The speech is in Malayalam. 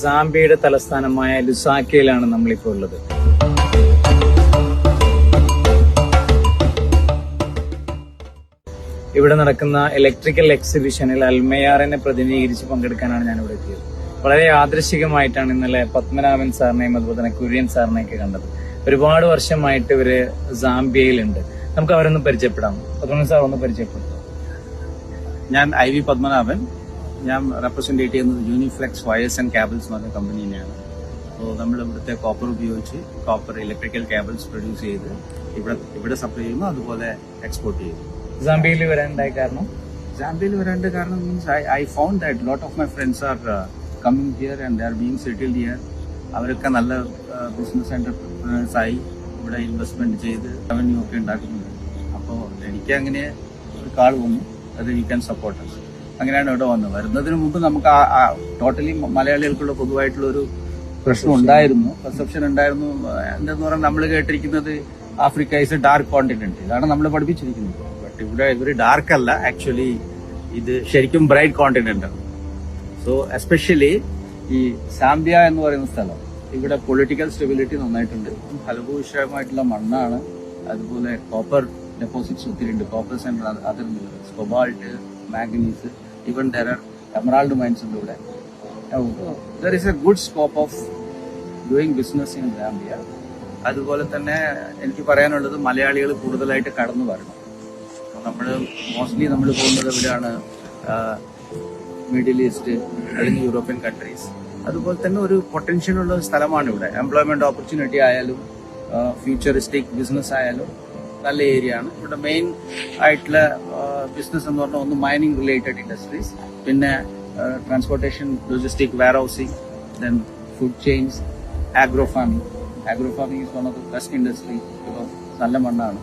സാംബിയയുടെ തലസ്ഥാനമായ ലുസാക്കയിലാണ് നമ്മളിപ്പോൾ ഉള്ളത്. ഇവിടെ നടക്കുന്ന ഇലക്ട്രിക്കൽ എക്സിബിഷനിൽ അൽമയാറിനെ പ്രതിനിധീകരിച്ച് പങ്കെടുക്കാനാണ് ഞാൻ ഇവിടെ എത്തിയത്. വളരെ യാദൃശികമായിട്ടാണ് ഇന്നലെ പത്മനാഭൻ സാറിനെയും അതുപോലെ തന്നെ കുര്യൻ സാറിനെയൊക്കെ കണ്ടത്. ഒരുപാട് വർഷമായിട്ട് ഇവര് സാംബിയയിലുണ്ട്. നമുക്ക് അവരൊന്ന് പരിചയപ്പെടാം. പത്മനാഭൻ സാർ ഒന്ന് പരിചയപ്പെടുത്താം. ഞാൻ IV പത്മനാഭൻ. ഞാൻ റെപ്രസെന്റ് ചെയ്യുന്നത് യൂണിഫ്ലെക്സ് വയേഴ്സ് ആൻഡ് കേബിൾസ് എന്ന് പറഞ്ഞ കമ്പനീനെയാണ്. അപ്പോൾ നമ്മൾ ഇവിടുത്തെ കോപ്പർ ഉപയോഗിച്ച് കോപ്പർ ഇലക്ട്രിക്കൽ കേബിൾസ് പ്രൊഡ്യൂസ് ചെയ്ത് ഇവിടെ സപ്ലൈ ചെയ്യുന്നു, അതുപോലെ എക്സ്പോർട്ട് ചെയ്യുന്നു. സാംബിയയിൽ വരാനുണ്ടായ കാരണം? സാംബിയയിൽ വരേണ്ട കാരണം means I found that lot of my friends are coming here and they are being settled here. അവരൊക്കെ നല്ല ബിസിനസ് എന്റർപ്രനേഴ്സ് ആയി ഇവിടെ ഇൻവെസ്റ്റ്മെന്റ് ചെയ്ത് റവന്യൂ ഒക്കെ ഉണ്ടാക്കുന്നുണ്ട്. അപ്പോൾ എനിക്ക് അങ്ങനെ ഒരു കാൾ വന്നു, അത് യു ക്യാൻ സപ്പോർട്ട് us. അങ്ങനെയാണ് ഇവിടെ വന്നത്. വരുന്നതിന് മുമ്പ് നമുക്ക് ടോട്ടലി മലയാളികൾക്കുള്ള പൊതുവായിട്ടുള്ള ഒരു പ്രശ്നം ഉണ്ടായിരുന്നു, പെർസെപ്ഷൻ ഉണ്ടായിരുന്നു. എന്തെന്ന് പറഞ്ഞാൽ നമ്മൾ കേട്ടിരിക്കുന്നത് Africa is a dark continent, ഇതാണ് നമ്മൾ പഠിപ്പിച്ചിരിക്കുന്നത്. ബട്ട് ഇവിടെ ഇവര് ഡാർക്ക് അല്ല, ആക്ച്വലി ഇത് ശരിക്കും ബ്രൈറ്റ് കോണ്ടിനെന്റ് ആണ്. സോ എസ്പെഷ്യലി ഈ സാംബിയ എന്ന് പറയുന്ന സ്ഥലം, ഇവിടെ പൊളിറ്റിക്കൽ സ്റ്റെബിലിറ്റി നന്നായിട്ടുണ്ട്, ഫലഭൂയിഷ്ടമായിട്ടുള്ള മണ്ണാണ്, അതുപോലെ കോപ്പർ ഡെപ്പോസിറ്റ്സ് ഒത്തിരി ഉണ്ട്, coppers and other minerals, cobalt, manganese, even there are emerald mines ഉണ്ട് ഇവിടെ. There is a good scope of doing business in Zambia. അതുപോലെ തന്നെ എനിക്ക് പറയാനുള്ളത് മലയാളികൾ കൂടുതലായിട്ട് കടന്നു വരണം. നമ്മൾ മോസ്റ്റ്ലി നമ്മൾ പോകുന്നത് എവിടെയാണ്? മിഡിൽ ഈസ്റ്റ് അല്ലെങ്കിൽ യൂറോപ്യൻ കൺട്രീസ്. അതുപോലെ തന്നെ ഒരു പൊട്ടൻഷ്യൽ ഉള്ള സ്ഥലമാണ് ഇവിടെ. എംപ്ലോയ്മെന്റ് ഓപ്പർച്യൂണിറ്റി ആയാലും ഫ്യൂച്ചറിസ്റ്റിക് ബിസിനസ് ആയാലും നല്ല ഏരിയ ആണ്. ഇവിടെ മെയിൻ ആയിട്ടുള്ള ബിസിനസ് എന്ന് പറഞ്ഞാൽ ഒന്ന് മൈനിങ് റിലേറ്റഡ് ഇൻഡസ്ട്രീസ്, പിന്നെ transportation, logistic, warehousing, then food chains, agro farming. Agro farming is one of the best industry because നല്ല മണ്ണാണ്.